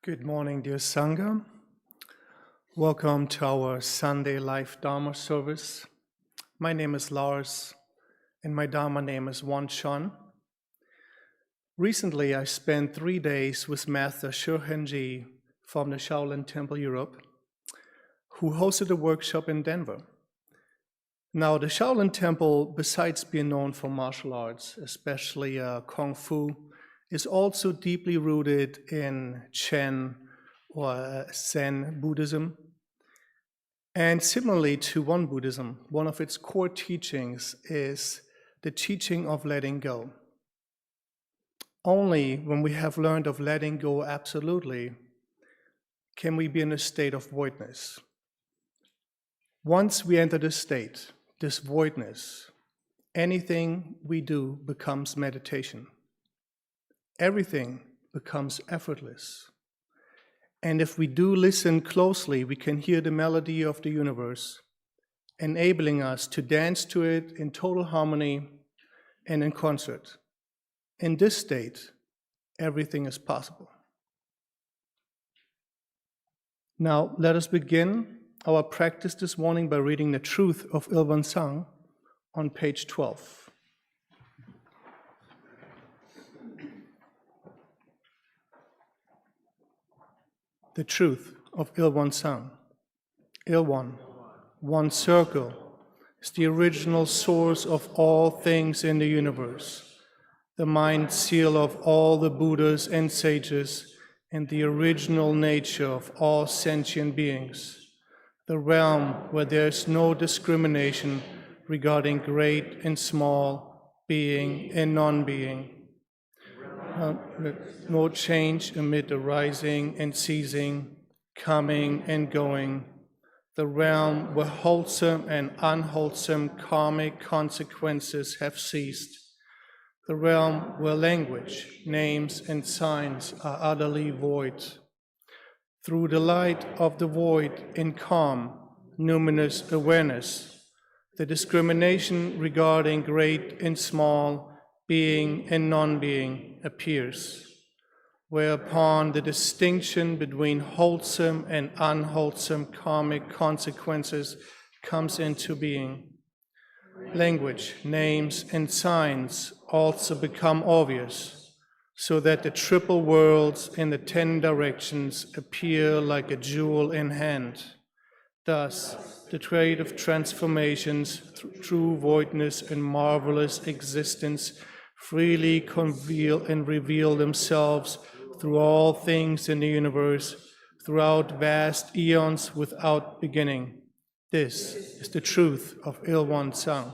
Good morning, dear Sangha. Welcome to our Sunday Live Dharma service. My name is Lars, and my Dharma name is Won Chun. Recently, I spent 3 days with Master Shurhenji from the Shaolin Temple Europe, who hosted a workshop in Denver. Now, the Shaolin Temple, besides being known for martial arts, especially Kung Fu, is also deeply rooted in Chen or Zen Buddhism. And similarly to Won Buddhism, one of its core teachings is the teaching of letting go. Only when we have learned of letting go absolutely can we be in a state of voidness. Once we enter this state, this voidness, anything we do becomes meditation. Everything becomes effortless. And if we do listen closely, we can hear the melody of the universe, enabling us to dance to it in total harmony and in concert. In this state, everything is possible. Now, let us begin our practice this morning by reading the Truth of Ilwan Sang on page 12. The truth of Ilwan Sang. Ilwan, one circle, is the original source of all things in the universe, the mind seal of all the Buddhas and sages, and the original nature of all sentient beings, the realm where there is no discrimination regarding great and small, being and non-being. No change amid the rising and ceasing, coming and going, the realm where wholesome and unwholesome karmic consequences have ceased, the realm where language, names, and signs are utterly void. Through the light of the void in calm, numinous awareness, the discrimination regarding great and small, being and non-being appears, whereupon the distinction between wholesome and unwholesome karmic consequences comes into being. Language, names, and signs also become obvious, so that the triple worlds in the 10 directions appear like a jewel in hand. Thus, the trade of transformations, true voidness, and marvelous existence freely conceal and reveal themselves through all things in the universe, throughout vast eons without beginning. This is the truth of Ilwan Sang.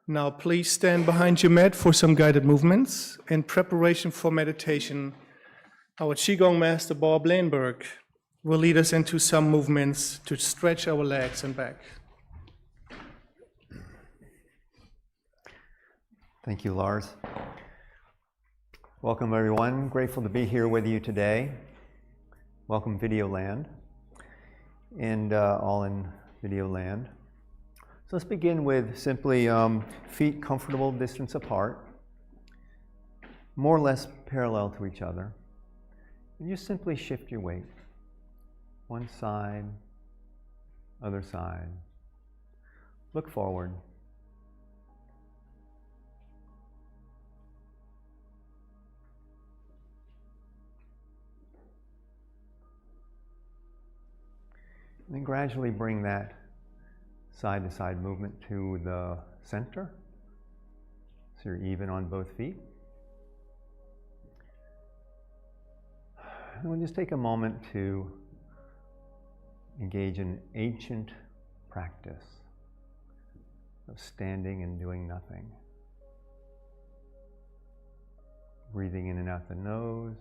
Now please stand behind your mat for some guided movements. In preparation for meditation, our Qi Gong master Bob Laneberg will lead us into some movements to stretch our legs and back. Thank you, Lars. Welcome, everyone. Grateful to be here with you today. Welcome, Video Land, and all in Video Land. So let's begin with simply feet comfortable distance apart, more or less parallel to each other. And just simply shift your weight. One side, other side. Look forward. And then gradually bring that side-to-side movement to the center, so you're even on both feet. And we'll just take a moment to engage in ancient practice of standing and doing nothing. Breathing in and out the nose.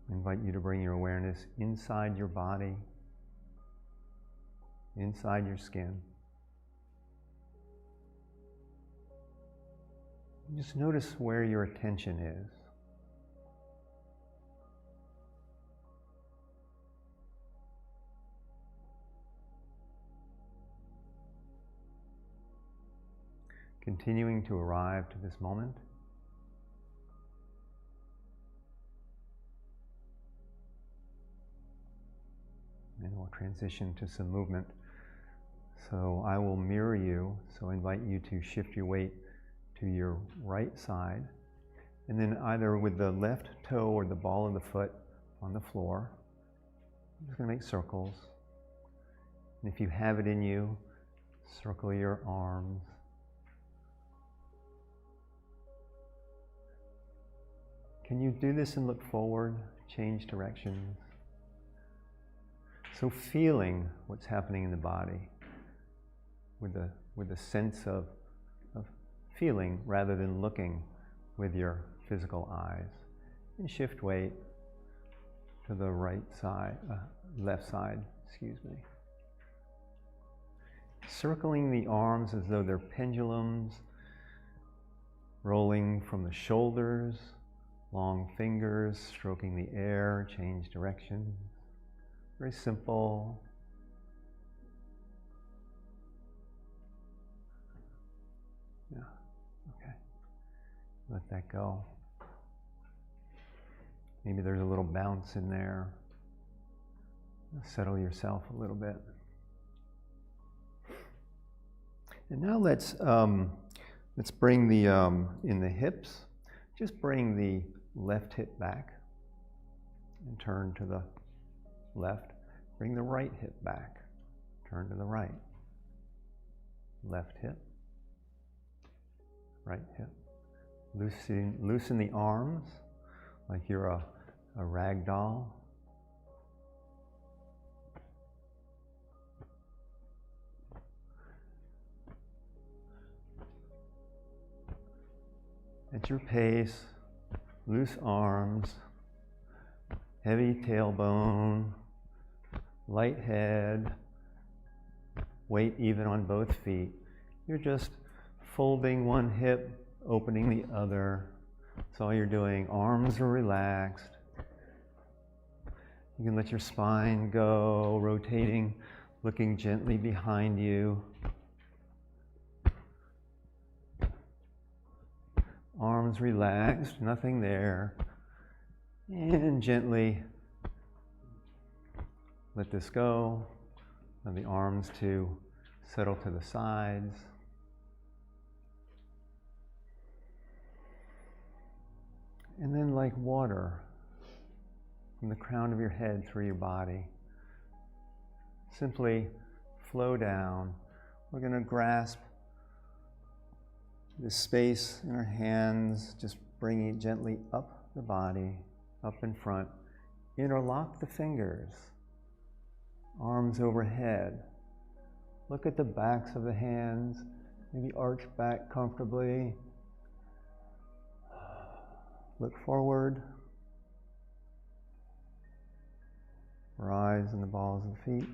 I invite you to bring your awareness inside your body, inside your skin. Just notice where your attention is. continuing to arrive to this moment. And we'll transition to some movement. So I will mirror you, so I invite you to shift your weight to your right side, and then either with the left toe or the ball of the foot on the floor, I'm just going to make circles. And if you have it in you, circle your arms. Can you do this and look forward, change directions? So feeling what's happening in the body with a sense of feeling rather than looking with your physical eyes. And shift weight to the right side, left side, excuse me. Circling the arms as though they're pendulums, rolling from the shoulders, long fingers, stroking the air, change direction. Very simple. Yeah, okay. Let that go. Maybe there's a little bounce in there. Settle yourself a little bit. And now let's bring the, in the hips, just bring the left hip back and turn to the left. Bring the right hip back, turn to the right. Left hip, right hip. Loosen the arms like you're a rag doll. At your pace, loose arms, heavy tailbone, light head, weight even on both feet. You're just folding one hip, opening the other. That's all you're doing. Arms are relaxed. You can let your spine go, rotating, looking gently behind you. Arms relaxed, nothing there. And gently let this go. Allow the arms to settle to the sides. And then like water, from the crown of your head through your body, simply flow down. We're going to grasp this space in our hands, just bringing it gently up the body, up in front. Interlock the fingers, arms overhead. Look at the backs of the hands, maybe arch back comfortably. Look forward. Rise in the balls of the feet.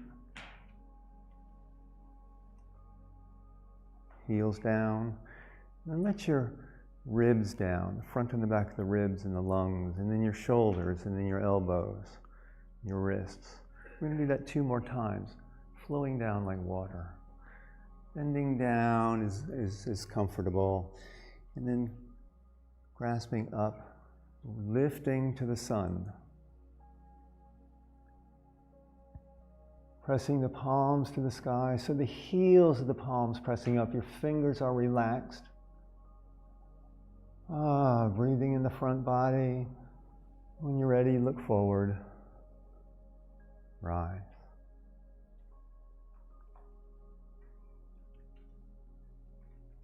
Heels down. And let your ribs down, the front and the back of the ribs and the lungs, and then your shoulders, and then your elbows, your wrists. We're going to do that 2 more times, flowing down like water. Bending down is comfortable. And then grasping up, lifting to the sun. Pressing the palms to the sky, so the heels of the palms pressing up, your fingers are relaxed. Breathing in the front body. When you're ready, look forward. Rise.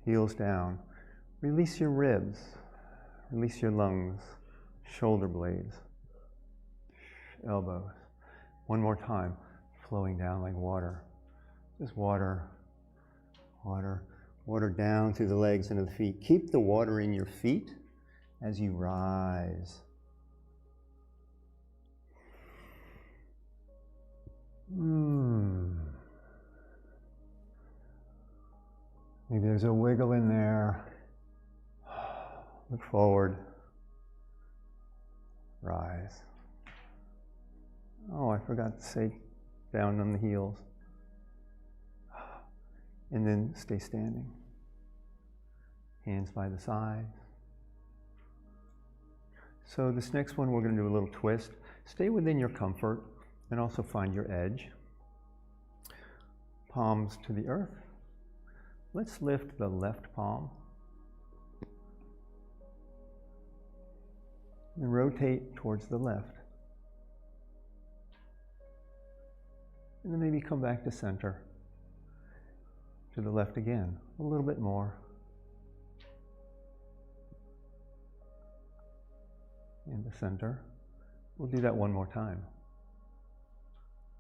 Heels down. Release your ribs. Release your lungs. Shoulder blades. Elbows. One more time. Flowing down like water. Just water. Water. Water down through the legs and the feet. Keep the water in your feet as you rise. Maybe there's a wiggle in there. Look forward. Rise. Oh, I forgot to say down on the heels. And then stay standing. Hands by the sides. So this next one, we're going to do a little twist. Stay within your comfort and also find your edge. Palms to the earth. Let's lift the left palm. And rotate towards the left. And then maybe come back to center. To the left again, a little bit more. In the center. We'll do that one more time.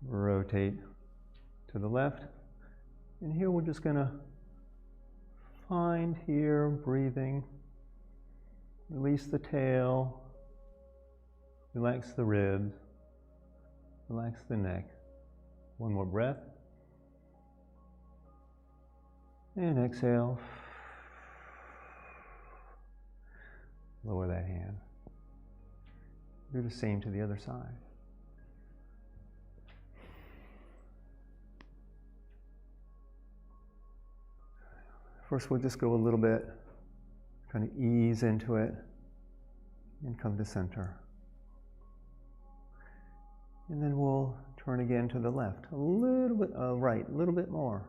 Rotate to the left. And here we're just going to find here, breathing. Release the tail. Relax the ribs. Relax the neck. One more breath. And exhale. Lower that hand. Do the same to the other side. First, we'll just go a little bit, kind of ease into it, and come to center. And then we'll turn again to the left, a little bit, right, a little bit more.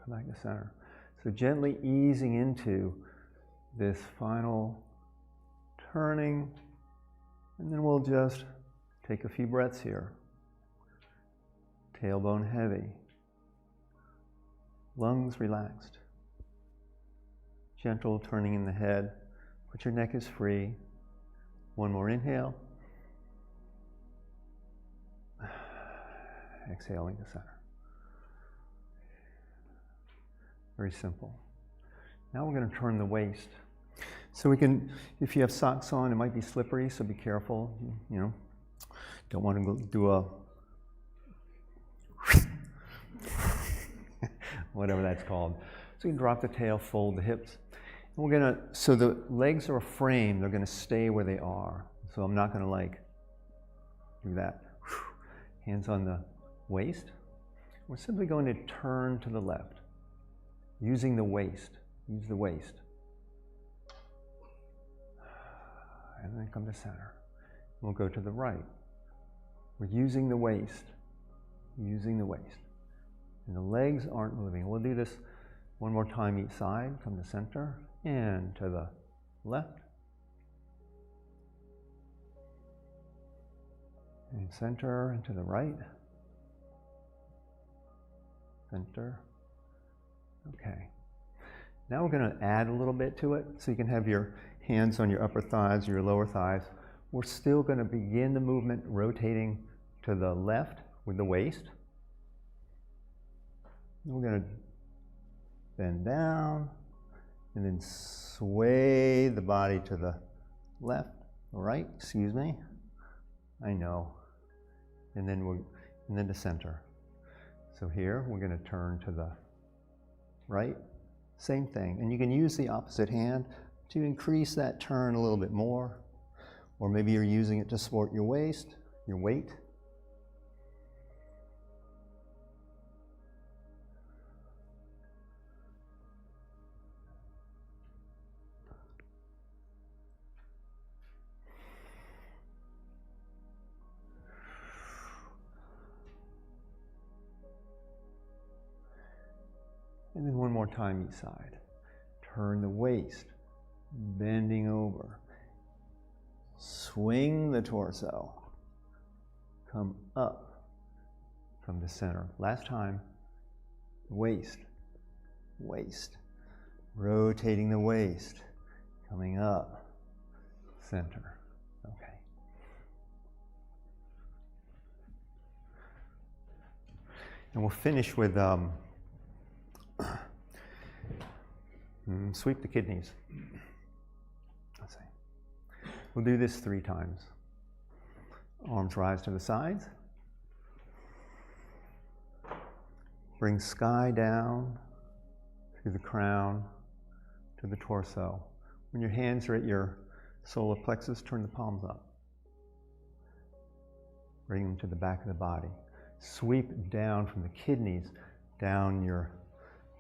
Come back to center. So gently easing into this final turning, and then we'll just take a few breaths here. Tailbone heavy, lungs relaxed, gentle turning in the head, but your neck is free. One more inhale, exhaling to center. Very simple. Now we're going to turn the waist. So we can, if you have socks on, it might be slippery, so be careful. You know, don't want to go do a whatever that's called. So you can drop the tail, fold the hips. And we're going to, so the legs are a frame, they're going to stay where they are. So I'm not going to like do that. Hands on the waist. We're simply going to turn to the left, using the waist. Use the waist. And then come to center. We'll go to the right. We're using the waist. Using the waist. And the legs aren't moving. We'll do this one more time each side. Come to center and to the left. And center and to the right. Center. Okay. Now we're going to add a little bit to it, so you can have your hands on your upper thighs, your lower thighs. We're still going to begin the movement rotating to the left with the waist. We're going to bend down and then sway the body to the left, or right, excuse me. I know. And then to center. So here we're going to turn to the right. Same thing. And you can use the opposite hand to increase that turn a little bit more. Or maybe you're using it to support your waist, your weight. And then one more time each side. Turn the waist, bending over. Swing the torso. Come up from the center. Last time, waist, waist. Rotating the waist, coming up, center. Okay. And we'll finish with sweep the kidneys. Let's see. We'll do this 3 times. Arms rise to the sides. Bring sky down through the crown to the torso. When your hands are at your solar plexus, turn the palms up. Bring them to the back of the body. Sweep down from the kidneys down your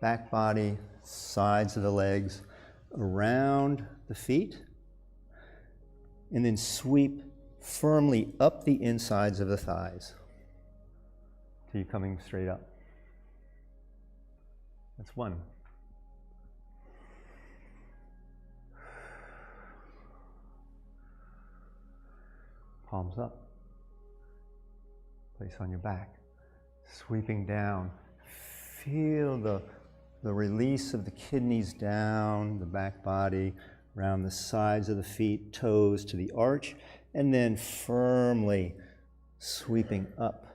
back body, sides of the legs, around the feet, and then sweep firmly up the insides of the thighs till you're coming straight up. That's one. Palms up. Place on your back. Sweeping down. Feel the release of the kidneys down the back body, around the sides of the feet, toes to the arch, and then firmly sweeping up.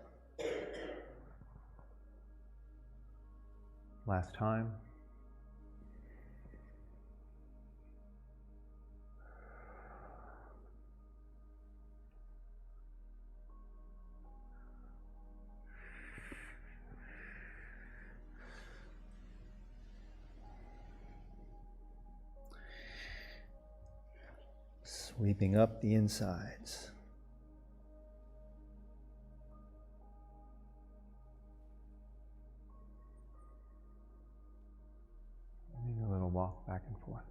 Last time. Sweeping up the insides. Maybe a little walk back and forth.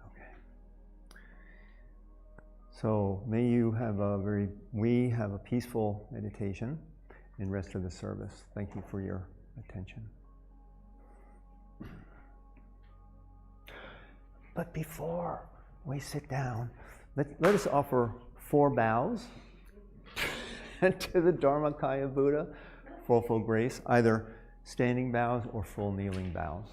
Okay. So may you have we have a peaceful meditation and rest of the service. Thank you for your attention. But before we sit down, let us offer 4 bows to the Dharmakaya Buddha for full grace, either standing bows or full kneeling bows.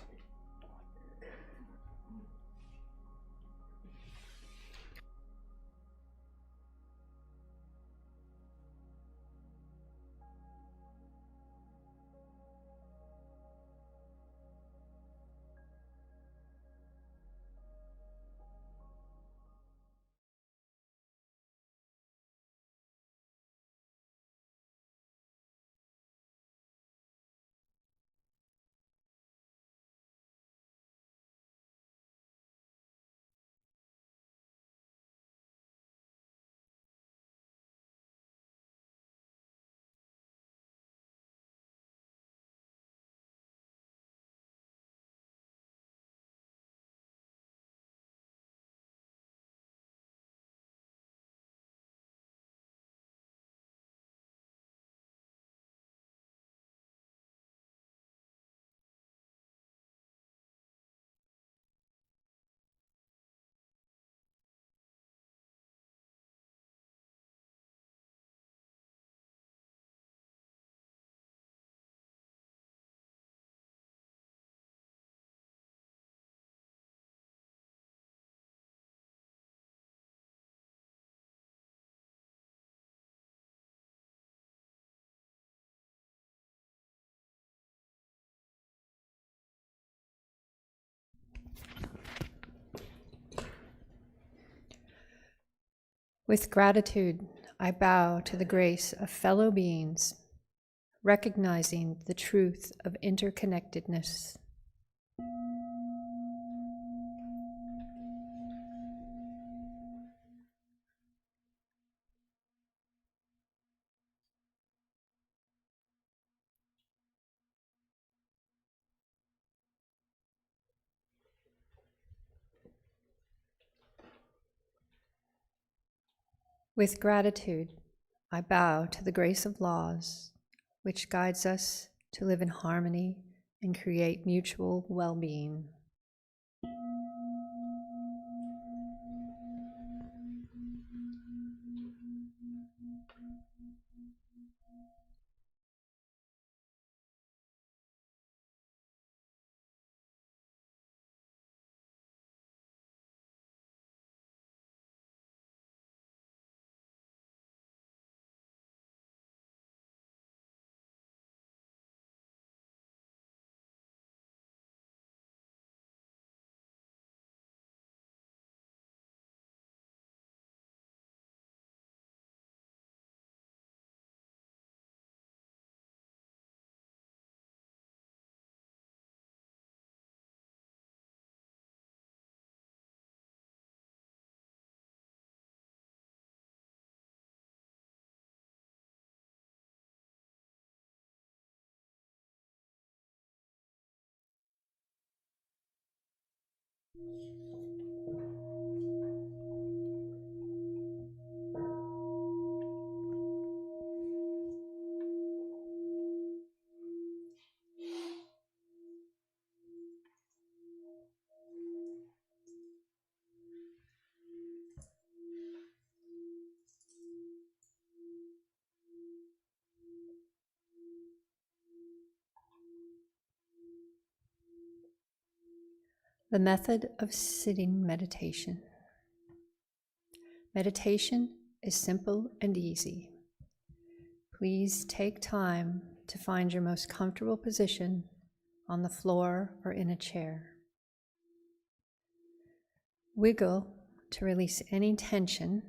With gratitude, I bow to the grace of fellow beings, recognizing the truth of interconnectedness. With gratitude, I bow to the grace of laws, which guides us to live in harmony and create mutual well-being. The method of sitting meditation. Meditation is simple and easy. Please take time to find your most comfortable position on the floor or in a chair. Wiggle to release any tension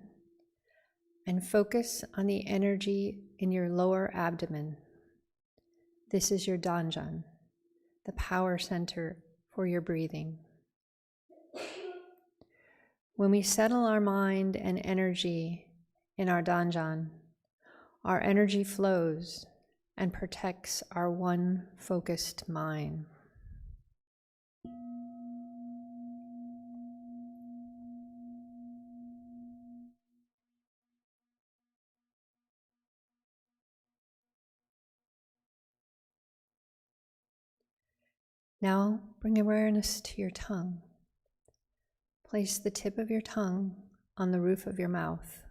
and focus on the energy in your lower abdomen. This is your danjan, the power center for your breathing. When we settle our mind and energy in our danjan, our energy flows and protects our one focused mind. Now bring awareness to your tongue. Place the tip of your tongue on the roof of your mouth.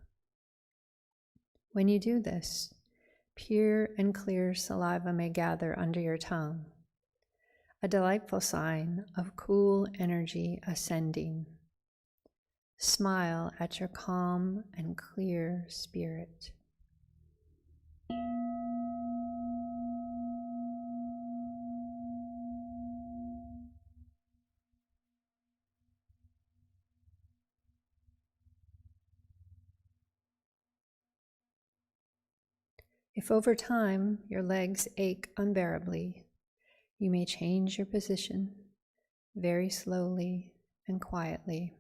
When you do this, pure and clear saliva may gather under your tongue, a delightful sign of cool energy ascending. Smile at your calm and clear spirit. If over time your legs ache unbearably, you may change your position very slowly and quietly.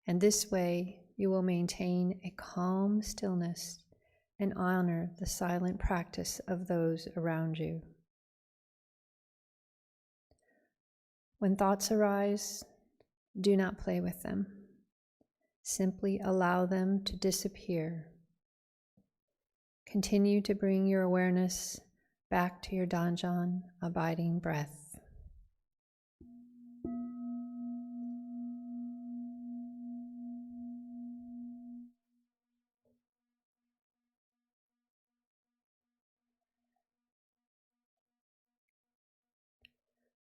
And this way you will maintain a calm stillness and honor the silent practice of those around you. When thoughts arise, do not play with them. Simply allow them to disappear. Continue to bring your awareness back to your danjan, abiding breath.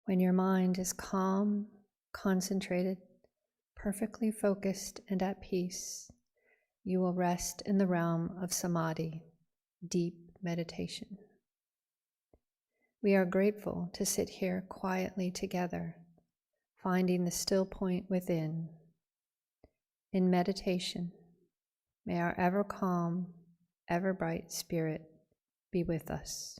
When your mind is calm, concentrated, perfectly focused, and at peace, you will rest in the realm of samadhi, deep meditation. We are grateful to sit here quietly together, finding the still point within. In meditation, may our ever calm, ever bright spirit be with us.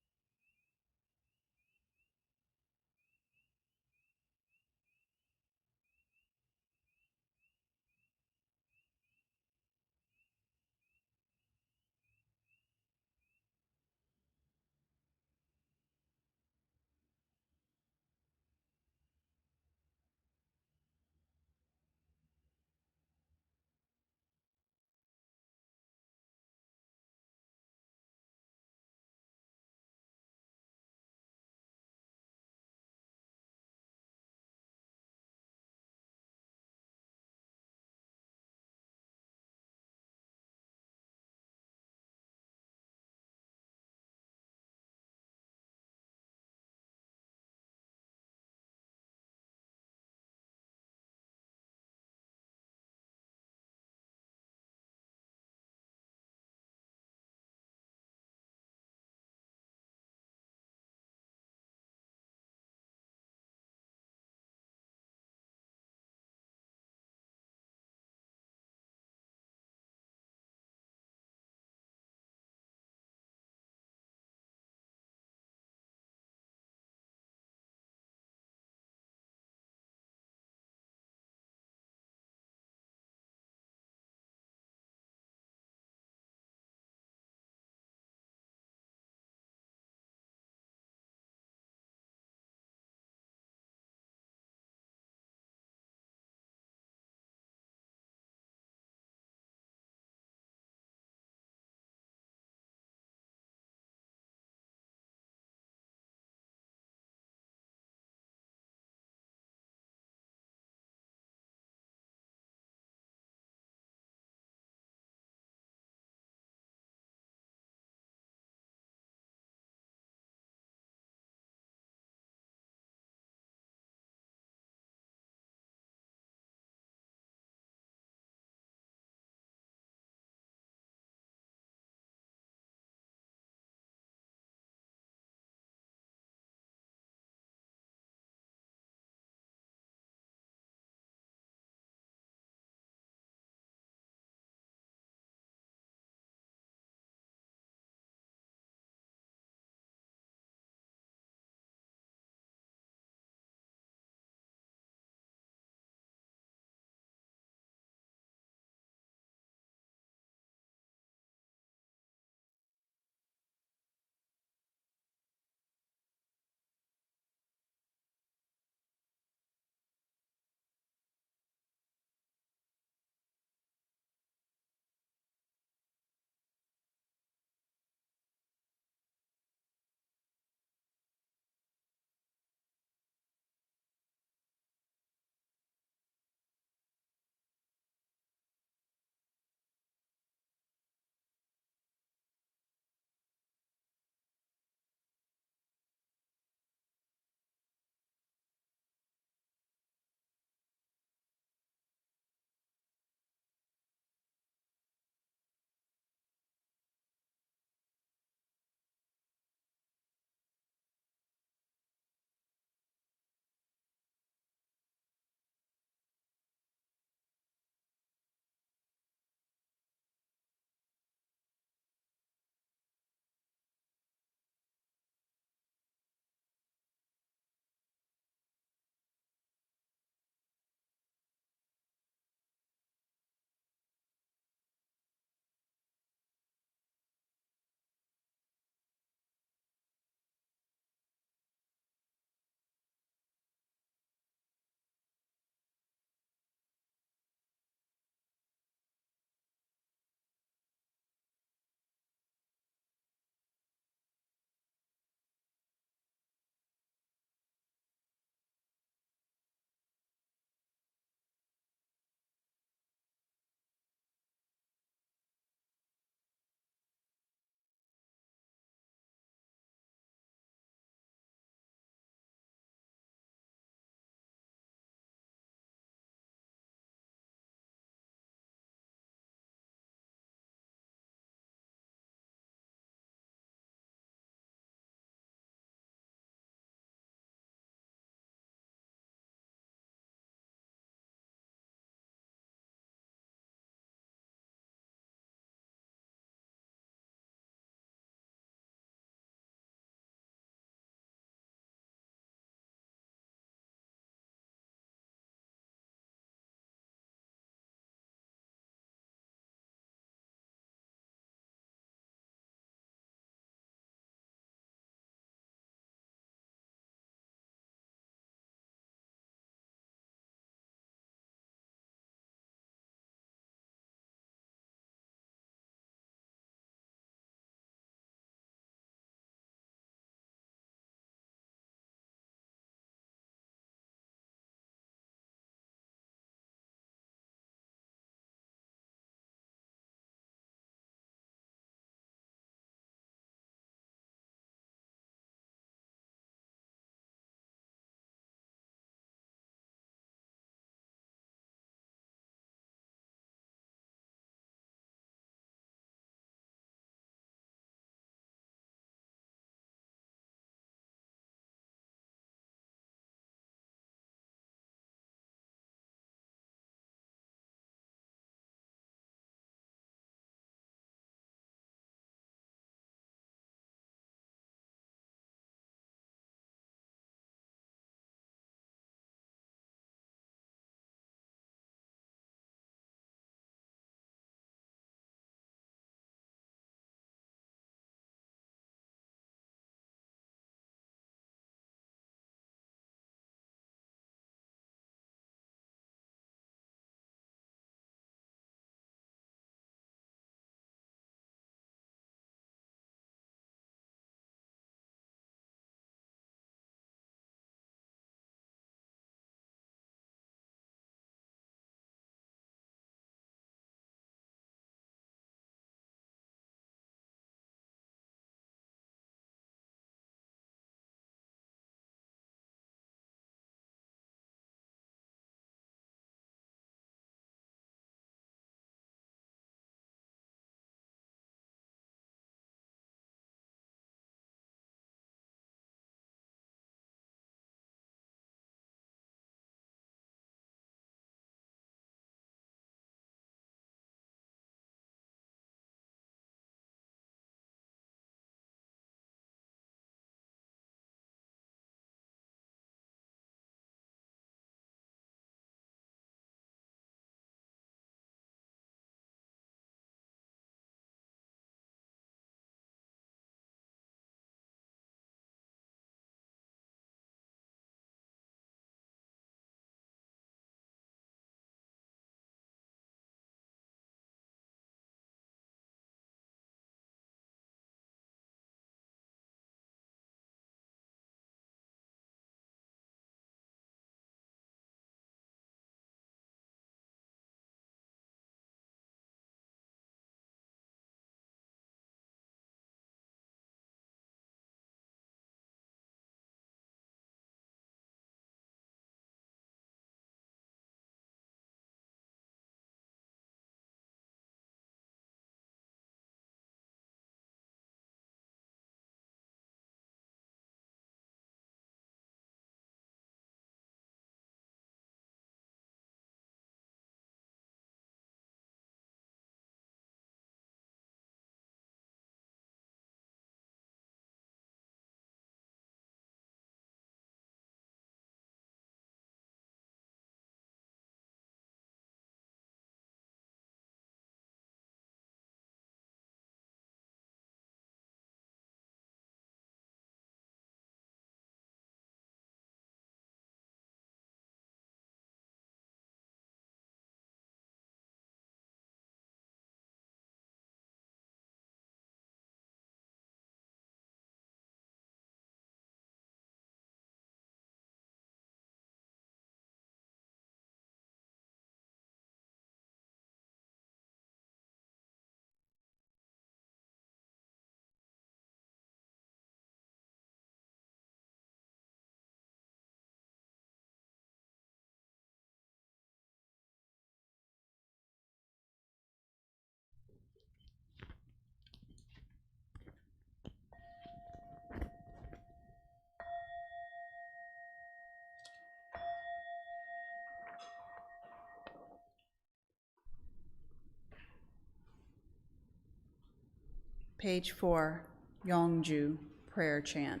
Page 4, Yongju, prayer chant.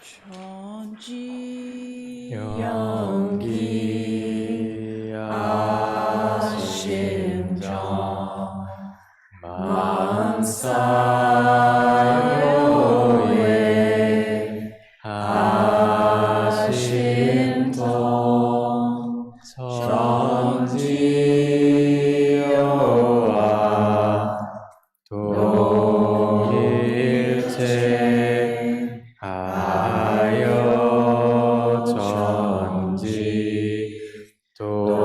Chonji Yonggi Ashimjong Mansayoe Ashimtong Chonjiyoa 동일체 하여 전지 동심정.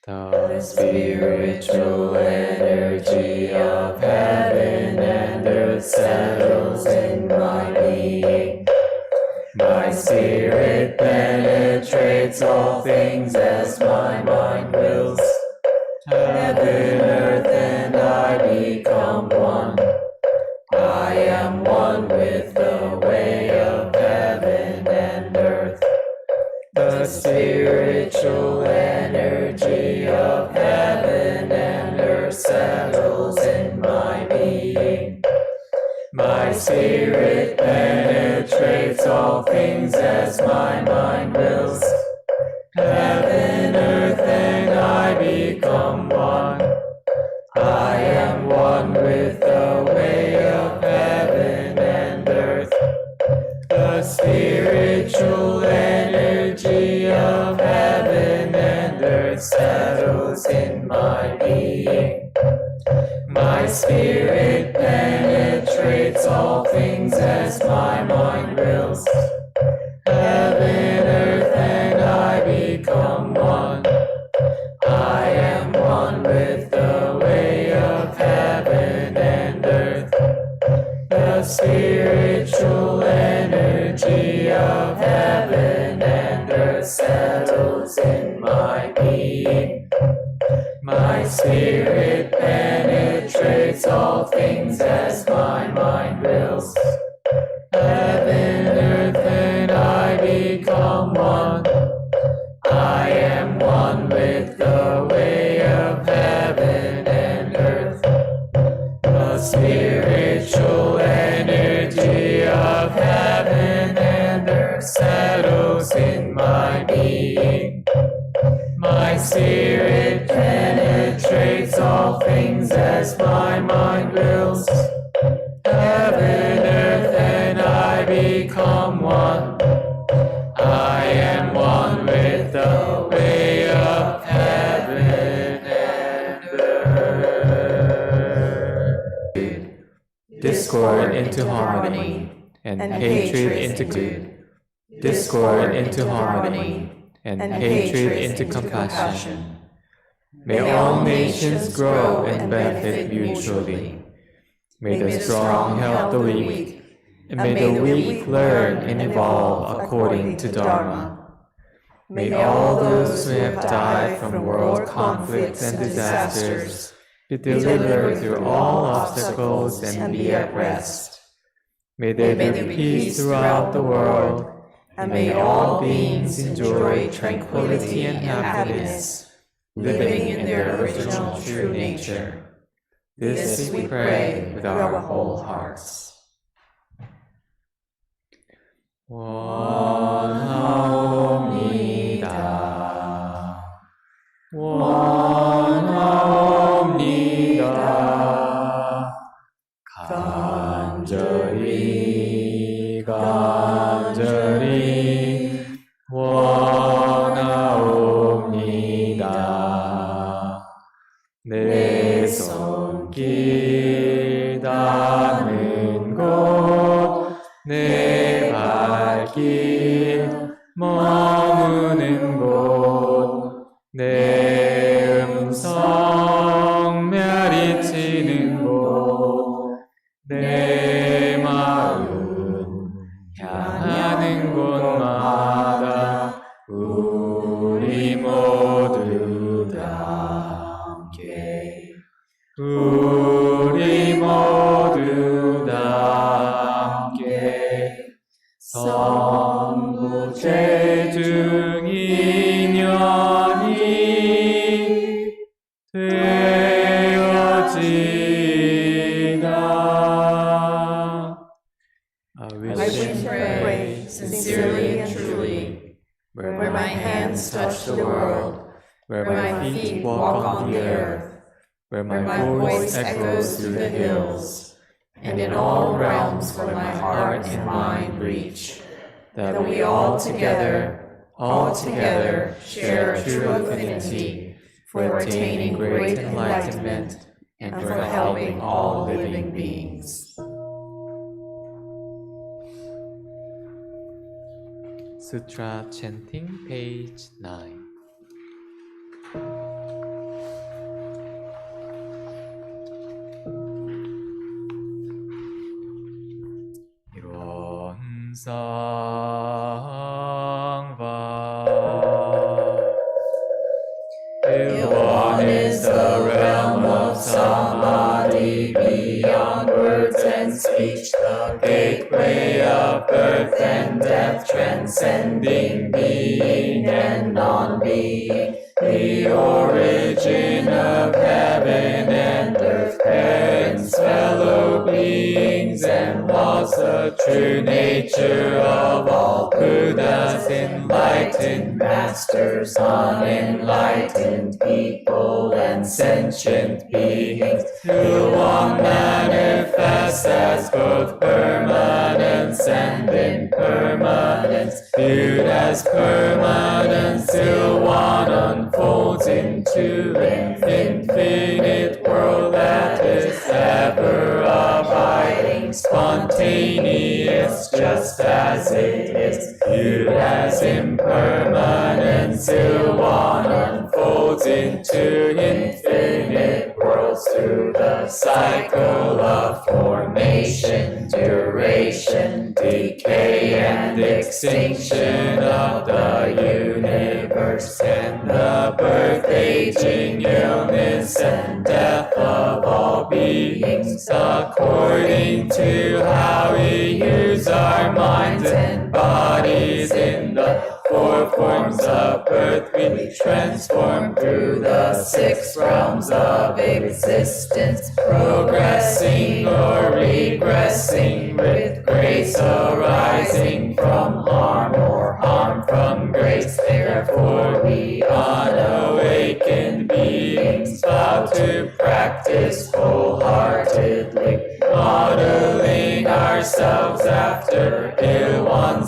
The spiritual energy of heaven and earth settles in my being. My spirit penetrates all things as my mind wills. Heaven, earth, and I become one. I am one with the way of heaven and earth. The spiritual energy of heaven and earth settles in my being. My spirit penetrates all things as my mind wills. Heaven, earth, and I become one. I am one with the way of heaven and earth. The spiritual energy of heaven and earth settles in my being. My spirit penetrates all things as my mind wills. Heaven, earth, and I become one. I am one with the way of heaven and earth. The spiritual energy of heaven and earth settles in my being. My spirit penetrates all things as my mind wills. Heaven, earth, and I become one. I am one with the way of heaven and earth. The spiritual energy of heaven and earth settles in my being. My spirit penetrates all things as my mind wills. Heaven, earth, and I become one. I am one with the way of heaven and earth. Discord into harmony, and hatred into good. Discord into harmony, and hatred into compassion. May all nations grow and benefit mutually. May the strong help the weak, and may the weak learn and evolve according to Dharma. May all those who have died from world conflicts and disasters be delivered through all obstacles and be at rest. May there be peace throughout the world, and may all beings enjoy tranquility and happiness, living in their original true nature. This we pray with our whole hearts. 원하옵니다. 원하옵니다. 간절히 원하옵니다. 내 손길 닿는 곳, 내 발길 머무는 곳, 내 음성 멸이치는 곳, 내 마음 향하는 곳마다 우리 모두 다 함께, 우리 모두 다 함께 wish and pray, sincerely and truly, where my hands touch the world, where my feet walk on the earth, where my voice echoes through the hills, and in all realms where my heart and mind reach, that we all together, share a true affinity for attaining great enlightenment and for helping all living beings. Sutra Chanting, page 9. Ilwan is the realm of samadhi, beyond words and speech, the gateway of birth and death, transcending being and non-being, the origin of heaven and earth, parents, fellow beings, and laws, the true nature of all Buddhas, enlightened masters, unenlightened people, and sentient beings, who one manifests as both permanence and impermanence, viewed as permanence till one unfolds into an infinite world that is ever abiding, spontaneous, just as it is, viewed as impermanence till one unfolds into infinite worlds through the cycle of formation, duration, decay, and extinction of the universe, and the birth, aging, illness, and death of all beings, according to how we use our minds and bodies. In the four forms of birth we transform through the 6 realms of existence, progressing or regressing, with grace arising from harm or harm from grace. Therefore we unawakened beings vow to practice wholeheartedly, modeling ourselves after Ilwan,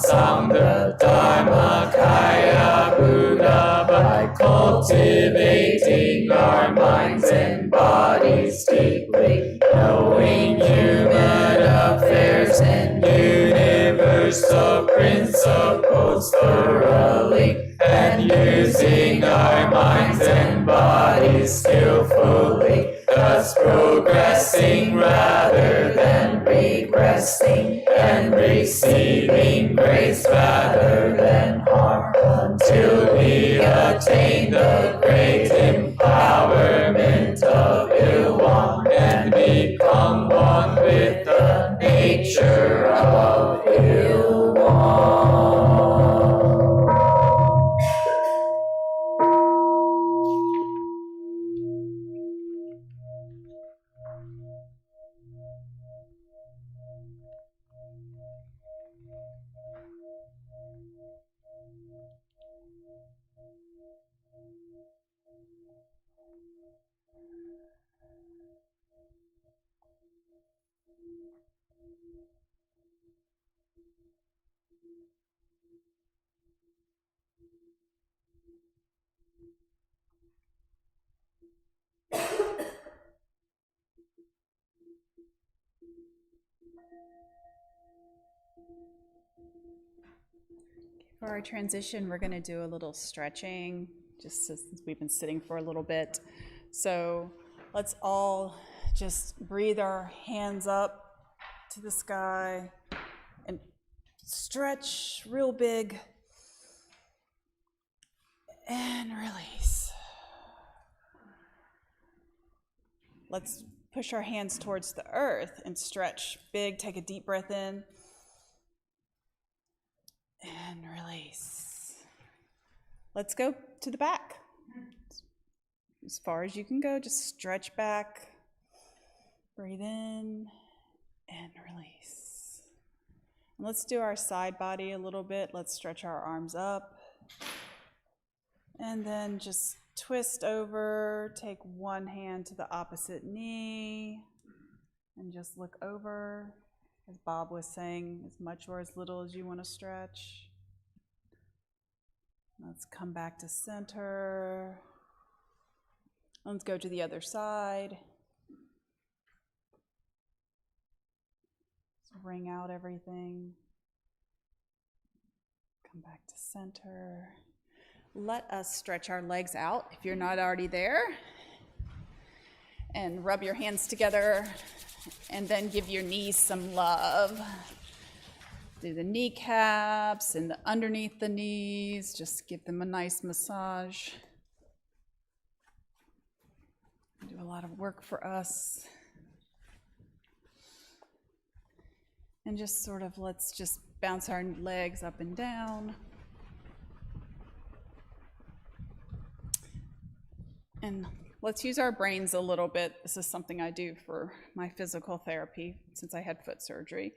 the Dharmakaya Buddha, by cultivating our minds and bodies deeply, knowing human affairs and universal principles thoroughly, and using our minds and bodies skillfully, thus progressing rather than regressing, and receiving grace rather than harm, until we attain the great empowerment of Ilwan and become one with the nature of Ilwan. For our transition, we're going to do a little stretching, just since we've been sitting for a little bit. So let's all just breathe our hands up to the sky and stretch real big and release. Let's push our hands towards the earth and stretch big. Take a deep breath in and release. Let's go to the back. As far as you can go, just stretch back. Breathe in and release. And let's do our side body a little bit. Let's stretch our arms up. And then just twist over, take one hand to the opposite knee, and just look over, as Bob was saying, as much or as little as you want to stretch. Let's come back to center. Let's go to the other side. Just wring out everything. Come back to center. Let us stretch our legs out if you're not already there. And rub your hands together and then give your knees some love. Do the kneecaps and the underneath the knees. Just give them a nice massage. Do a lot of work for us. And just sort of let's just bounce our legs up and down. And let's use our brains a little bit. This is something I do for my physical therapy since I had foot surgery.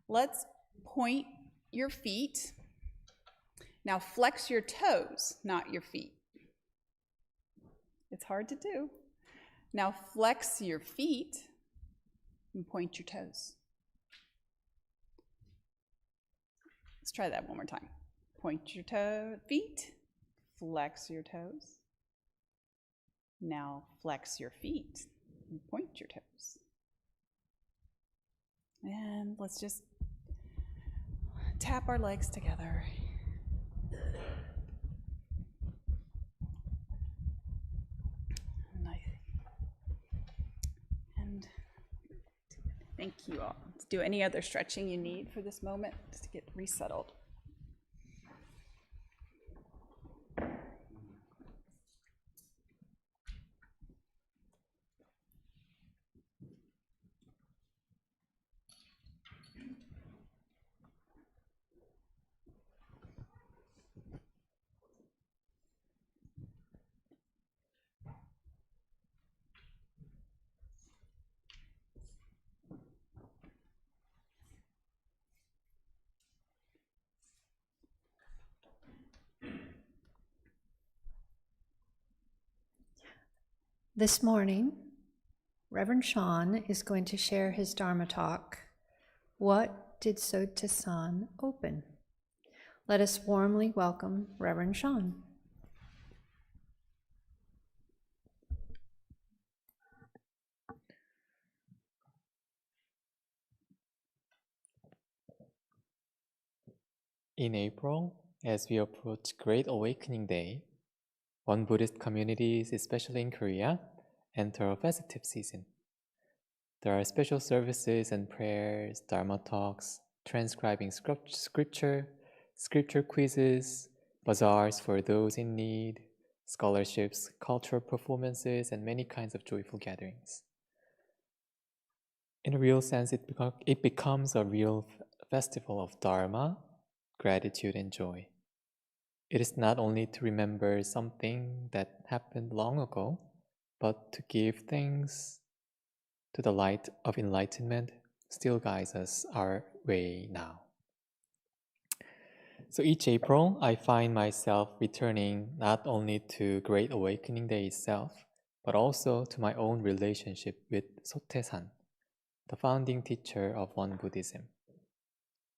Let's point your feet. Now flex your toes, not your feet. It's hard to do. Now flex your feet and point your toes. Let's try that one more time. Point your feet, flex your toes. Now flex your feet and point your toes. And let's just tap our legs together. Nice. And thank you all. Let's do any other stretching you need for this moment just to get resettled. This morning, Reverend Sean is going to share his Dharma Talk. What did Sotaesan open? Let us warmly welcome Reverend Sean. In April, as we approach Great Awakening Day, Won Buddhist communities, especially in Korea, enter a festive season. There are special services and prayers, Dharma talks, transcribing scripture quizzes, bazaars for those in need, scholarships, cultural performances, and many kinds of joyful gatherings. In a real sense, it becomes a real festival of Dharma, gratitude, and joy. It is not only to remember something that happened long ago, but to give thanks to the light of enlightenment still guides us our way now. So each April, I find myself returning not only to Great Awakening Day itself, but also to my own relationship with Sotaesan, the founding teacher of Won Buddhism.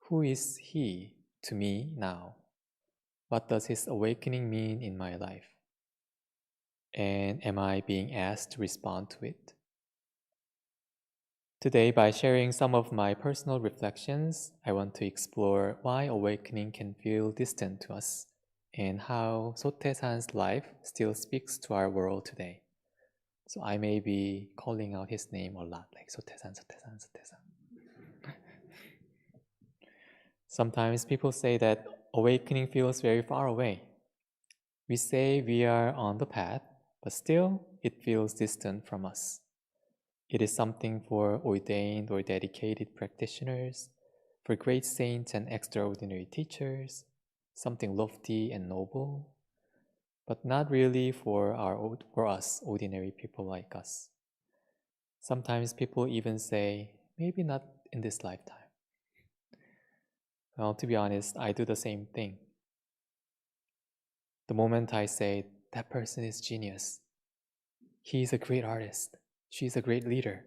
Who is he to me now? What does his awakening mean in my life? And am I being asked to respond to it? Today, by sharing some of my personal reflections, I want to explore why awakening can feel distant to us and how Sotaesan's life still speaks to our world today. So I may be calling out his name a lot, like Sotaesan, Sotaesan, Sotaesan. Sometimes people say that awakening feels very far away. We say we are on the path, but still it feels distant from us. It is something for ordained or dedicated practitioners, for great saints and extraordinary teachers, something lofty and noble, but not really for us, ordinary people like us. Sometimes people even say, maybe not in this lifetime. Well, to be honest, I do the same thing. The moment I say, that person is genius, he's a great artist, she's a great leader,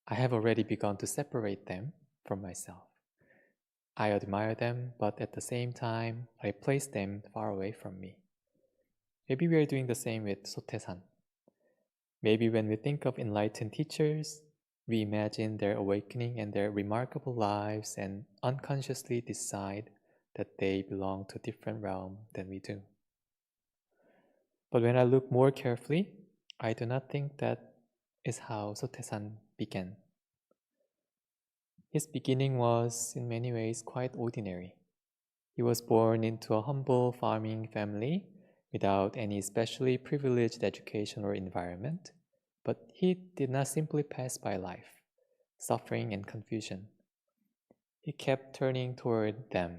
I have already begun to separate them from myself. I admire them, but at the same time, I place them far away from me. Maybe we are doing the same with Sotaesan. Maybe when we think of enlightened teachers, we imagine their awakening and their remarkable lives and unconsciously decide that they belong to a different realm than we do. But when I look more carefully, I do not think that is how Sotaesan began. His beginning was, in many ways, quite ordinary. He was born into a humble farming family without any especially privileged education or environment, but he did not simply pass by life, suffering and confusion. He kept turning toward them.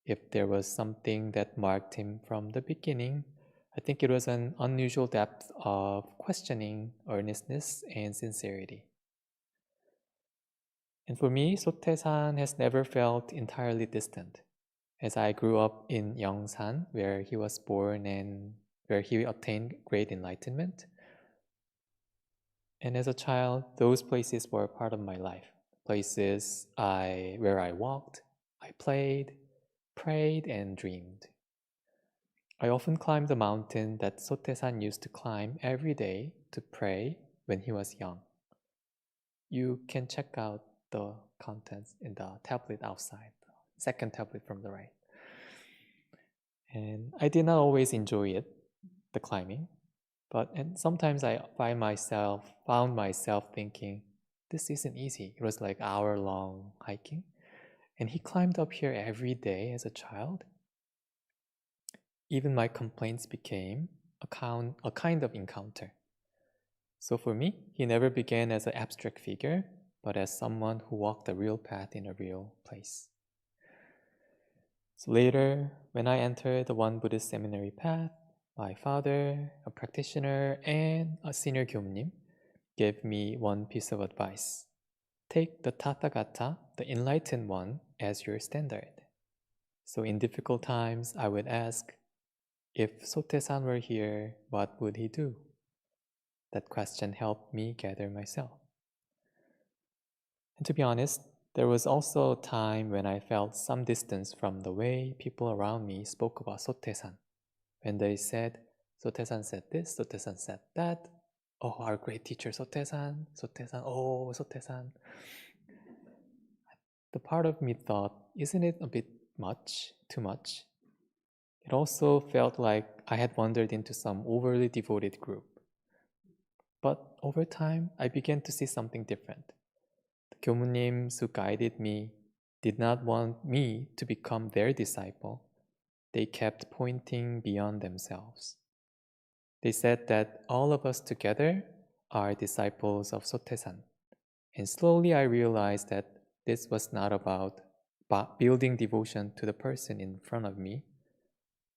If there was something that marked him from the beginning, I think it was an unusual depth of questioning, earnestness, and sincerity. And for me, Sotaesan has never felt entirely distant. As I grew up in Yongsan, where he was born and where he attained great enlightenment, and as a child, those places were part of my life. Places where I walked, I played, prayed, and dreamed. I often climbed the mountain that Sotaesan used to climb every day to pray when he was young. You can check out the contents in the tablet outside, the second tablet from the right. And I did not always enjoy it, the climbing, and sometimes I found myself thinking, this isn't easy. It was like hour-long hiking. And he climbed up here every day as a child. Even my complaints became a kind of encounter. So for me, he never began as an abstract figure, but as someone who walked a real path in a real place. So later, when I entered the Won Buddhist seminary path, my father, a practitioner, and a senior gyumnim gave me one piece of advice. Take the Tathagata, the enlightened one, as your standard. So in difficult times, I would ask, if Sotaesan were here, what would he do? That question helped me gather myself. And to be honest, there was also a time when I felt some distance from the way people around me spoke about Sotaesan. When they said, Sotaesan said this, Sotaesan said that, oh, our great teacher Sotaesan, oh, Sotaesan. The part of me thought, isn't it a bit much, too much? It also felt like I had wandered into some overly devoted group. But over time, I began to see something different. The gyumnims who guided me did not want me to become their disciple. They kept pointing beyond themselves. They said that all of us together are disciples of Sotaesan. And slowly I realized that this was not about building devotion to the person in front of me.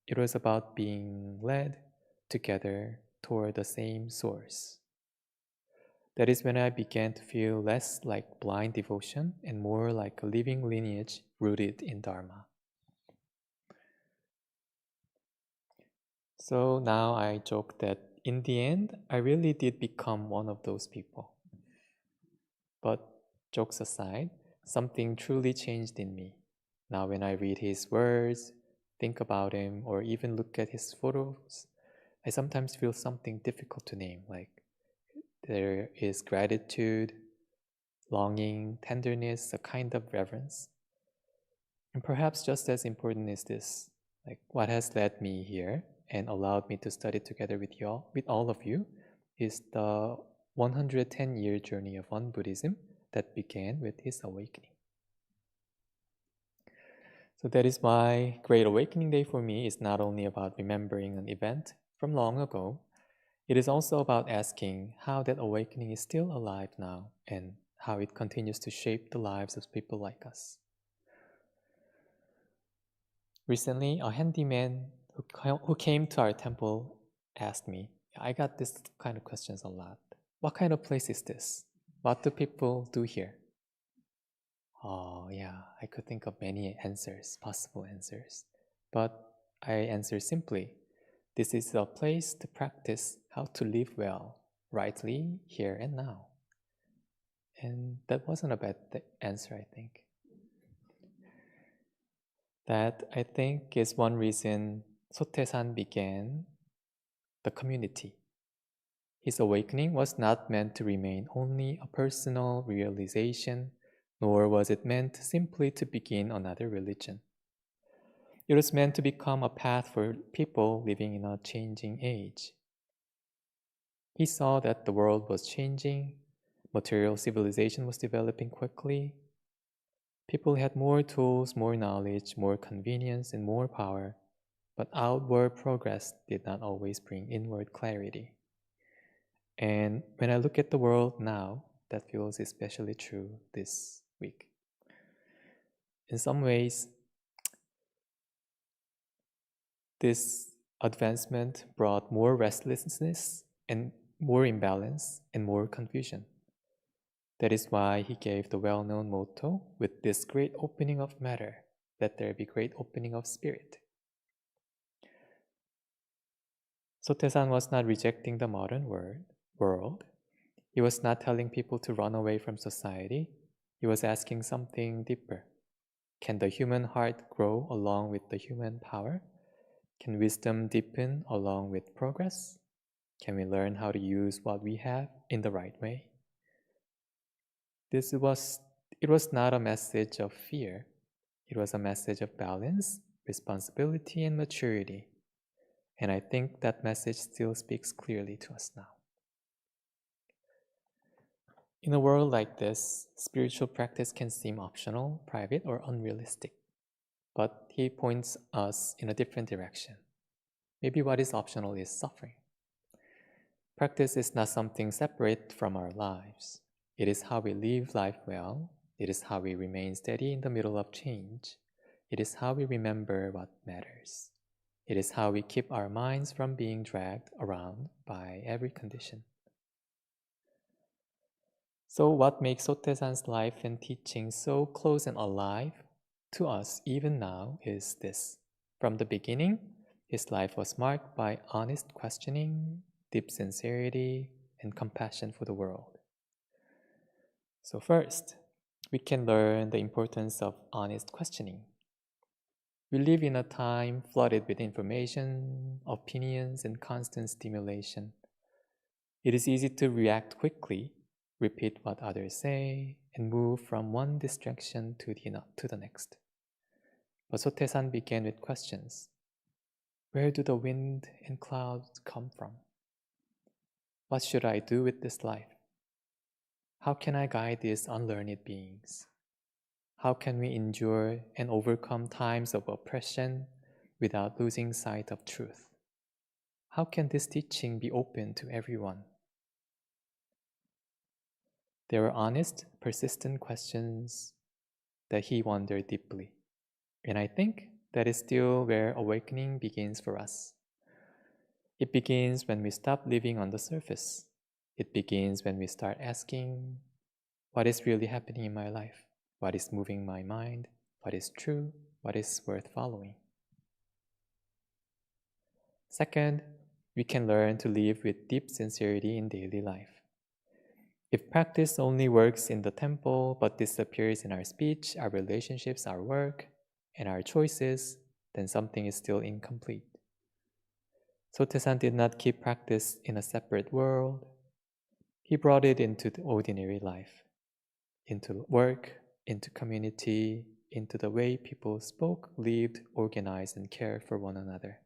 It was about being led together toward the same source. That is when I began to feel less like blind devotion and more like a living lineage rooted in Dharma. So now I joke that in the end, I really did become one of those people. But jokes aside, something truly changed in me. Now when I read his words, think about him, or even look at his photos, I sometimes feel something difficult to name, like there is gratitude, longing, tenderness, a kind of reverence. And perhaps just as important is this, like what has led me here and allowed me to study together with all of you, is the 110-year journey of Won Buddhism that began with his awakening. So that is why Great Awakening Day for me is not only about remembering an event from long ago, it is also about asking how that awakening is still alive now and how it continues to shape the lives of people like us. Recently, a handyman who came to our temple asked me, I got this kind of questions a lot. What kind of place is this? What do people do here? yeah, I could think of many answers, possible answers. But I answer simply, this is a place to practice how to live well, rightly, here and now. And that wasn't a bad answer, I think. That, I think, is one reason Sotaesan began the community. His awakening was not meant to remain only a personal realization, nor was it meant simply to begin another religion. It was meant to become a path for people living in a changing age. He saw that the world was changing, material civilization was developing quickly. People had more tools, more knowledge, more convenience, and more power, but outward progress did not always bring inward clarity. And when I look at the world now, that feels especially true this week. In some ways, this advancement brought more restlessness and more imbalance and more confusion. That is why he gave the well-known motto, with this great opening of matter, let there be great opening of spirit. Sotaesan was not rejecting the modern world. He was not telling people to run away from society. He was asking something deeper. Can the human heart grow along with the human power? Can wisdom deepen along with progress? Can we learn how to use what we have in the right way? It was not a message of fear. It was a message of balance, responsibility, and maturity. And I think that message still speaks clearly to us now. In a world like this, spiritual practice can seem optional, private, or unrealistic. But he points us in a different direction. Maybe what is optional is suffering. Practice is not something separate from our lives. It is how we live life well. It is how we remain steady in the middle of change. It is how we remember what matters. It is how we keep our minds from being dragged around by every condition. So what makes Sotaesan's life and teaching so close and alive to us even now is this. From the beginning, his life was marked by honest questioning, deep sincerity, and compassion for the world. So first, we can learn the importance of honest questioning. We live in a time flooded with information, opinions, and constant stimulation. It is easy to react quickly, repeat what others say, and move from one distraction to the next. But Sotaesan began with questions. Where do the wind and clouds come from? What should I do with this life? How can I guide these unlearned beings? How can we endure and overcome times of oppression without losing sight of truth? How can this teaching be open to everyone? They were honest, persistent questions that he wondered deeply. And I think that is still where awakening begins for us. It begins when we stop living on the surface. It begins when we start asking, what is really happening in my life? What is moving my mind? What is true? What is worth following? Second, we can learn to live with deep sincerity in daily life. If practice only works in the temple but disappears in our speech, our relationships, our work, and our choices, then something is still incomplete. Sotaesan did not keep practice in a separate world. He brought it into the ordinary life, into work, into community, into the way people spoke, lived, organized, and cared for one another.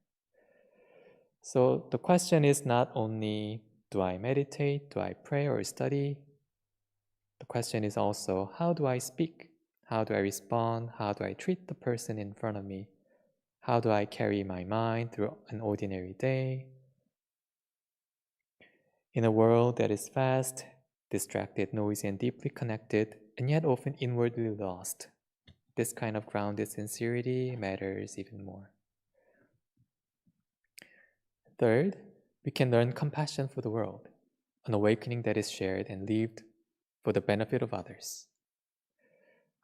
So the question is not only, do I meditate, do I pray or study? The question is also, how do I speak? How do I respond? How do I treat the person in front of me? How do I carry my mind through an ordinary day? In a world that is fast, distracted, noisy, and deeply connected, and yet often inwardly lost, this kind of grounded sincerity matters even more. Third, we can learn compassion for the world, an awakening that is shared and lived for the benefit of others.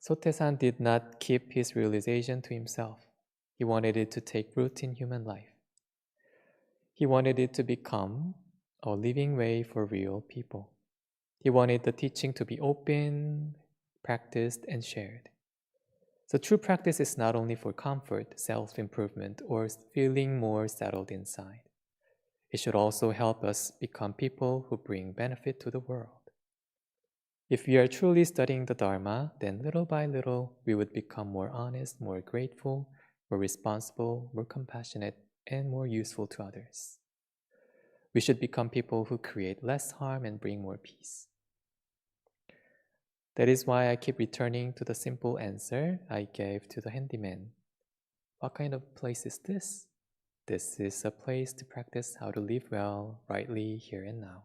Sotaesan did not keep his realization to himself. He wanted it to take root in human life. He wanted it to become a living way for real people. He wanted the teaching to be open, practiced, and shared. So true practice is not only for comfort, self-improvement, or feeling more settled inside. It should also help us become people who bring benefit to the world. If we are truly studying the Dharma, then little by little, we would become more honest, more grateful, more responsible, more compassionate, and more useful to others. We should become people who create less harm and bring more peace. That is why I keep returning to the simple answer I gave to the handyman. What kind of place is this? This is a place to practice how to live well, rightly, here and now.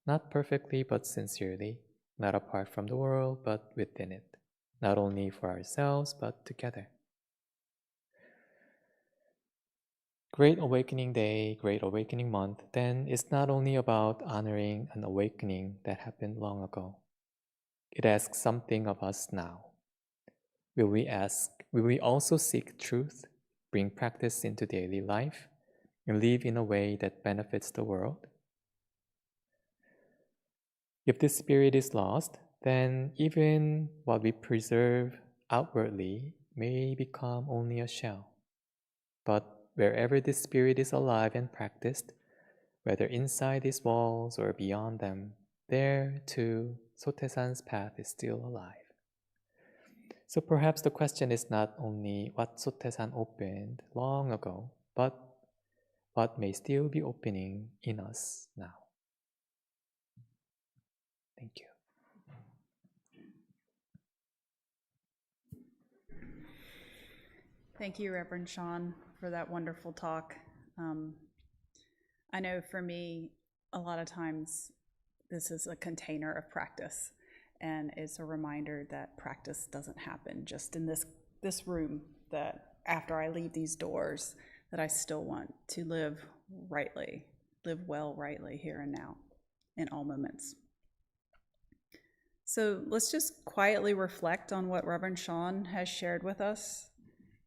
Not perfectly, but sincerely. Not apart from the world, but within it. Not only for ourselves, but together. Great Awakening Day, Great Awakening Month, then, is not only about honoring an awakening that happened long ago. It asks something of us now. Will we also seek truth, bring practice into daily life, and live in a way that benefits the world? If this spirit is lost, then even what we preserve outwardly may become only a shell. But wherever this spirit is alive and practiced, whether inside these walls or beyond them, there too, Sotaesan's path is still alive. So perhaps the question is not only what Sotaesan opened long ago, but what may still be opening in us now. Thank you. Thank you, Reverend Sean, for that wonderful talk. I know for me, a lot of times this is a container of practice, and it's a reminder that practice doesn't happen just in this room, that after I leave these doors, that I still want to live rightly, live well rightly here and now in all moments. So let's just quietly reflect on what Reverend Sean has shared with us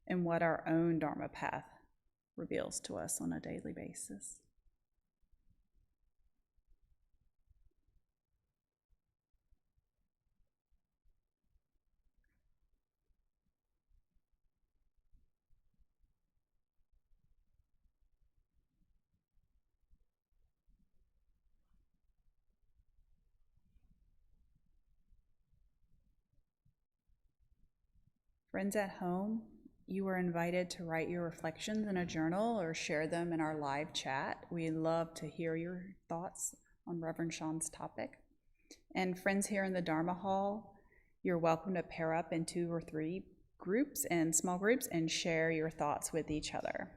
and what our own Dharma path reveals to us on a daily basis. Friends at home, you are invited to write your reflections in a journal or share them in our live chat. We love to hear your thoughts on Reverend Sean's topic. And friends here in the Dharma Hall, you're welcome to pair up in 2 or 3 groups and small groups and share your thoughts with each other.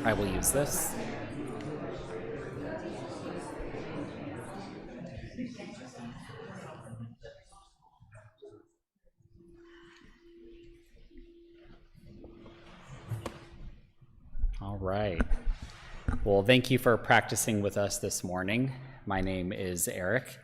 I will use this. All right. Well, thank you for practicing with us this morning. My name is Eric.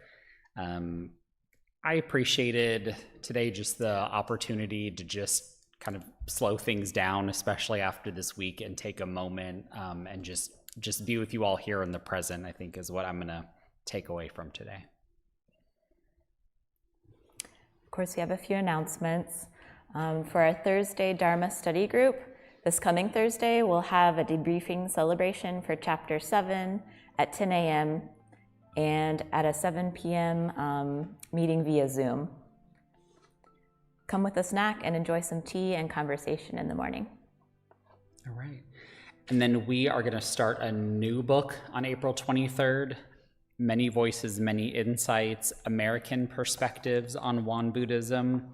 I appreciated today just the opportunity to just kind of slow things down, especially after this week, and take a moment and just be with you all here in the present, I think is what I'm going to take away from today. Of course, we have a few announcements. For our Thursday Dharma study group, this coming Thursday, we'll have a debriefing celebration for Chapter 7 at 10 a.m. and at a 7 p.m. Meeting via Zoom. Come with a snack and enjoy some tea and conversation in the morning. All right. And then we are going to start a new book on April 23rd, Many Voices, Many Insights, American Perspectives on Won Buddhism.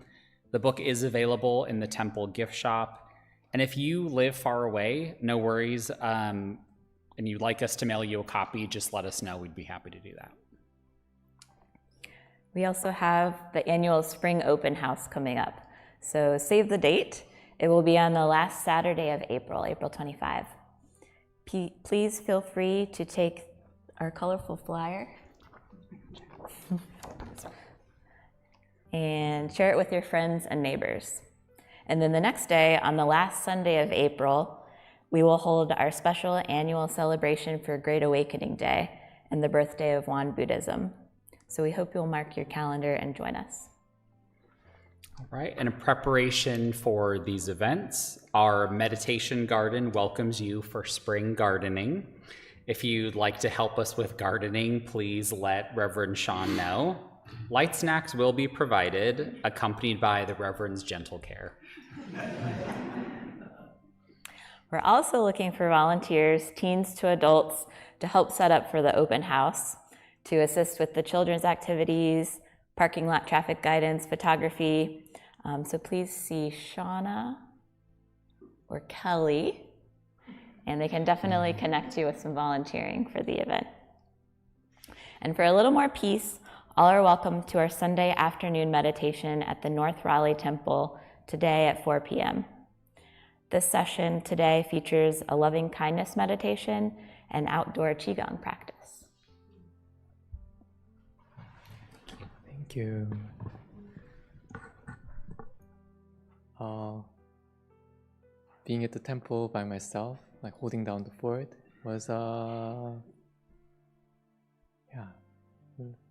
The book is available in the temple gift shop. And if you live far away, no worries, and you'd like us to mail you a copy, just let us know. We'd be happy to do that. We also have the annual spring open house coming up. So save the date. It will be on the last Saturday of April, April 25. Please feel free to take our colorful flyer and share it with your friends and neighbors. And then the next day, on the last Sunday of April, we will hold our special annual celebration for Great Awakening Day and the birthday of Won Buddhism. So we hope you'll mark your calendar and join us. All right, and in preparation for these events, our meditation garden welcomes you for spring gardening. If you'd like to help us with gardening, please let Reverend Sean know. Light snacks will be provided, accompanied by the Reverend's gentle care. We're also looking for volunteers, teens to adults, to help set up for the open house, to assist with the children's activities, parking lot traffic guidance, photography. So please see Shauna or Kelly, and they can definitely connect you with some volunteering for the event. And for a little more peace, all are welcome to our Sunday afternoon meditation at the North Raleigh Temple today at 4 p.m. This session today features a loving kindness meditation and outdoor Qi Gong practice. Thank you. Being at the temple by myself, like holding down the fort, was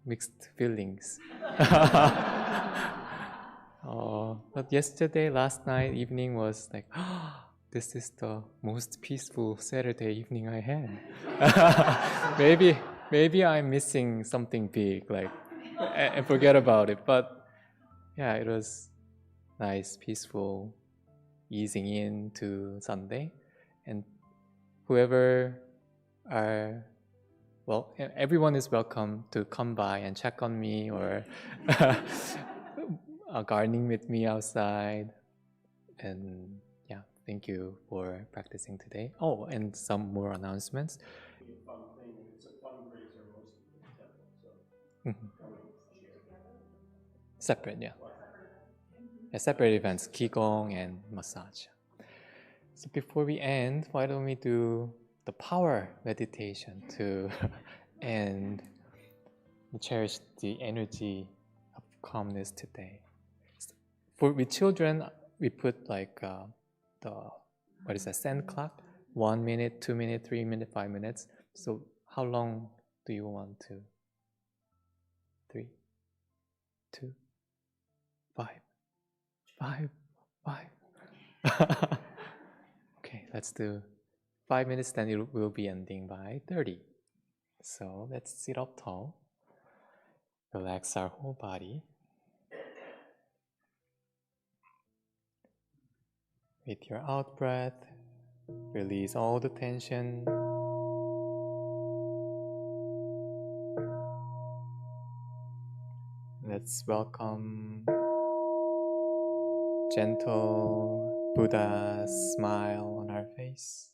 mixed feelings. But last night evening was like, this is the most peaceful Saturday evening I had. maybe I'm missing something big, like, and forget about it. But yeah, it was nice, peaceful, easing into Sunday, and everyone is welcome to come by and check on me or gardening with me outside. And yeah, thank you for practicing today. Oh, and some more announcements. It's a fundraiser mostly for the temple, so separate, yeah. Separate events, Qi Gong and massage. So before we end, why don't we do the power meditation to and cherish the energy of calmness today. With children, we put like sand clock, 1 minute, 2 minutes, 3 minutes, 5 minutes. So how long do you want to? 3, 2, 5. 5. Okay, let's do 5 minutes, then it will be ending by 30. So let's sit up tall. Relax our whole body. With your out breath, Release all the tension. Let's welcome gentle Buddha smile on our face.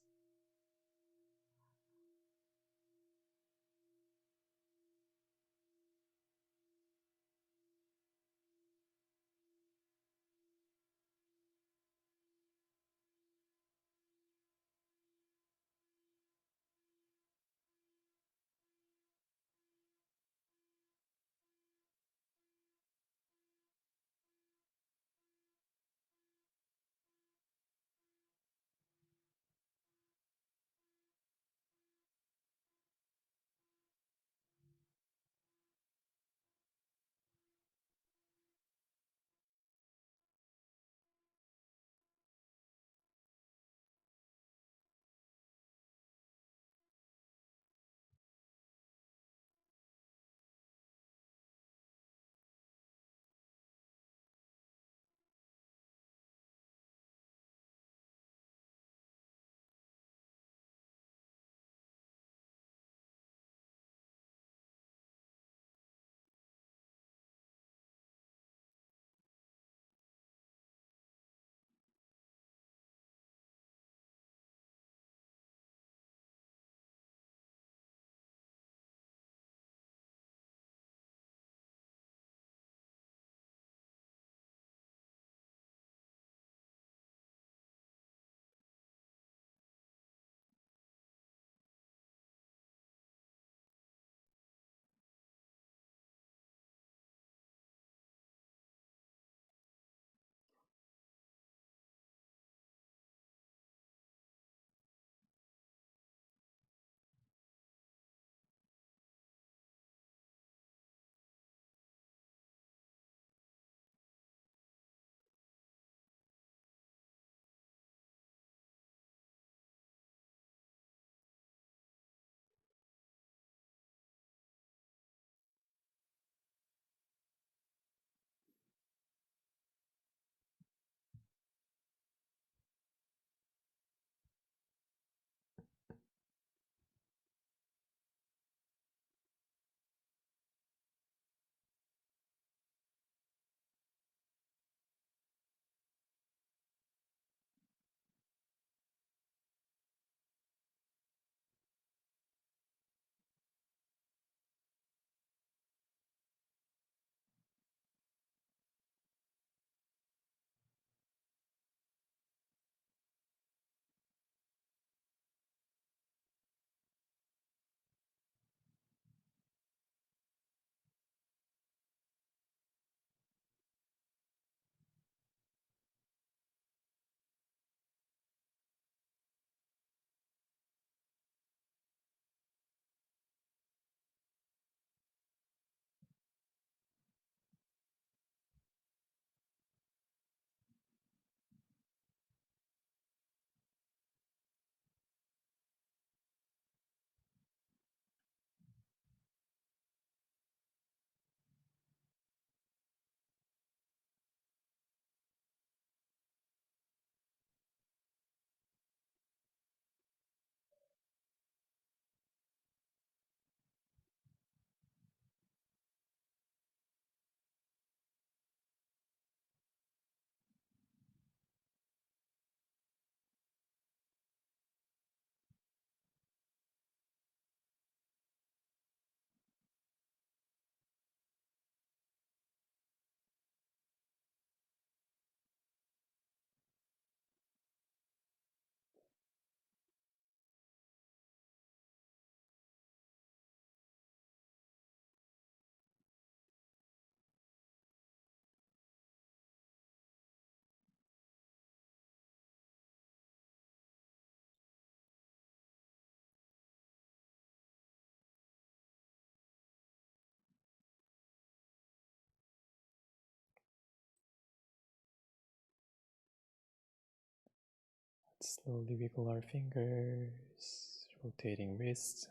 Slowly wiggle our fingers, rotating wrists,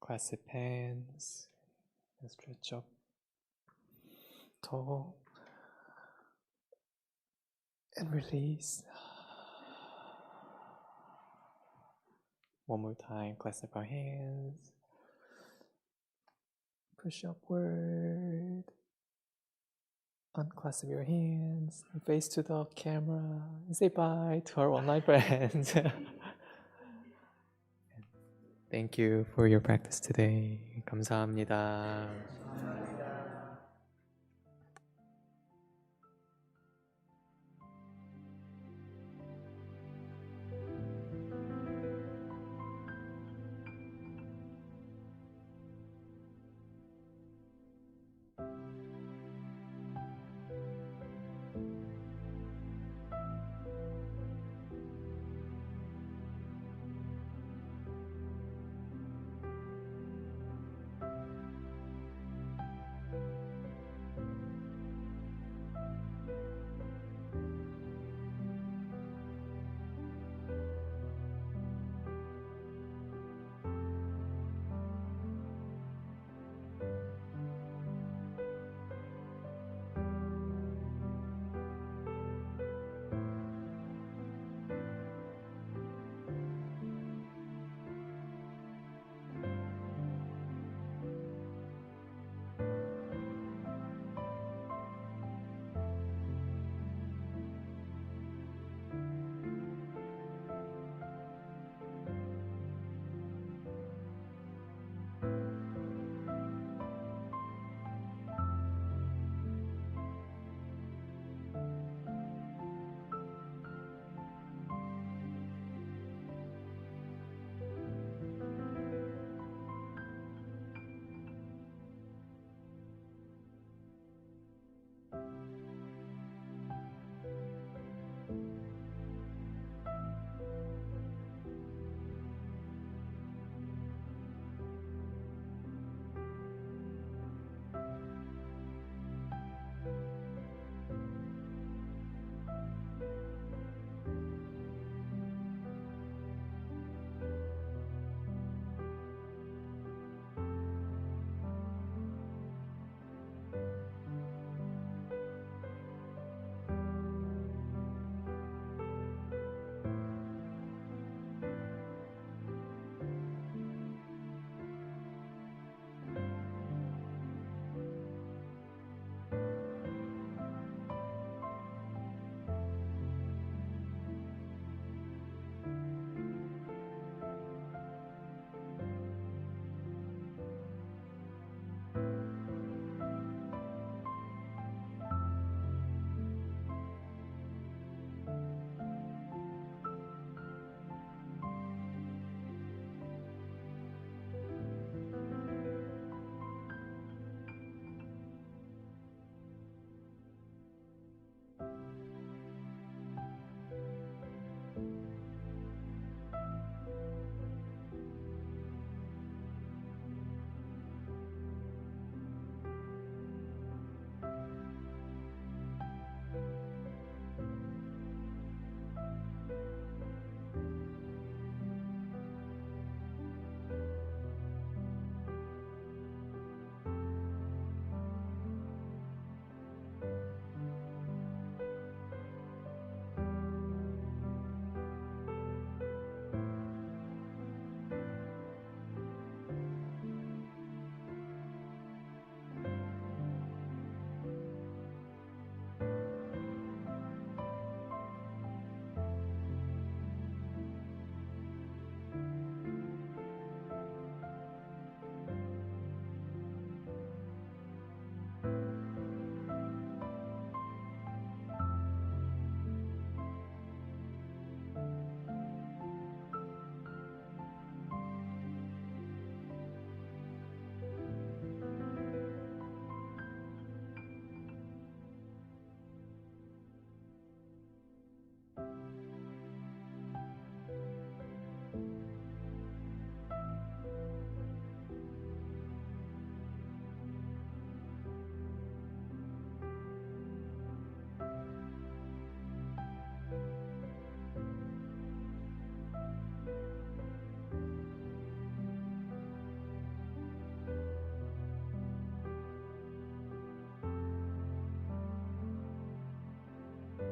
clasp hands, and stretch up tall. And release. One more time, clasp our hands. Push upward. Unclasp your hands. Face to the camera. And say bye to our online friends. Thank you for your practice today. 감사합니다.